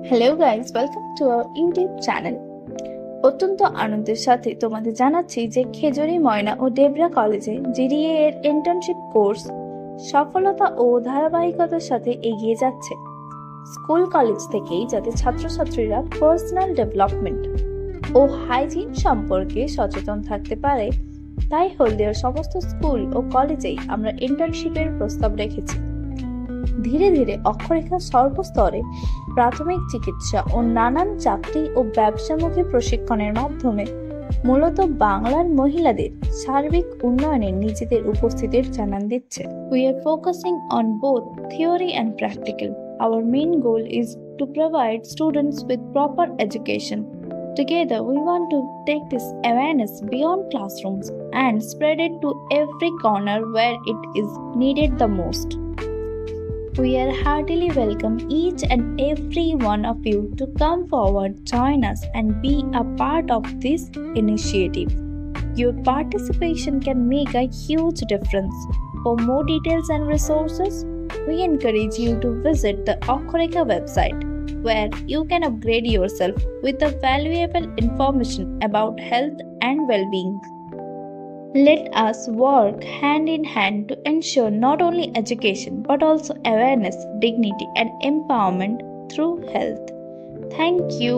Hello guys, welcome to our YouTube channel. অত্যন্ত আনন্দের সাথে তোমাদের জানাচ্ছি যে খেজুরি ময়না ও ডেবরা কলেজে জিডিএ এর ইন্টার্নশিপ কোর্স সফলতা ও ধারাবাহিকতার সাথে এগিয়ে যাচ্ছে। স্কুল কলেজ থেকেই যাতে ছাত্রছাত্রীরা পার্সোনাল ডেভেলপমেন্ট ও হাইজিন সম্পর্কে সচেতন থাকতে পারে, তাই হলদিয়ার সমস্ত স্কুল ও কলেজেই আমরা ইন্টার্নশিপের প্রস্তাব রেখেছি। ধীরে ধীরে অক্ষরেখা সর্বস্তরে প্রাথমিক চিকিৎসা ও নানান চাকরি ও ব্যবসামুখী প্রশিক্ষণের মাধ্যমে মূলত বাংলার মহিলাদের সার্বিক উন্নয়নে নিজেদের উপস্থিতির জানান দিচ্ছে। We are focusing on both theory and practical. Our main goal is to provide students with proper education. Together, we want to take this awareness beyond classrooms and spread it to every corner where it is needed the most. We are heartily welcome each and every one of you to come forward, join us and be a part of this initiative. Your participation can make a huge difference. For more details and resources, we encourage you to visit the Akkoreka website, where you can upgrade yourself with the valuable information about health and well-being. Let us work hand in hand to ensure not only education but also awareness, dignity, and empowerment through health. Thank you.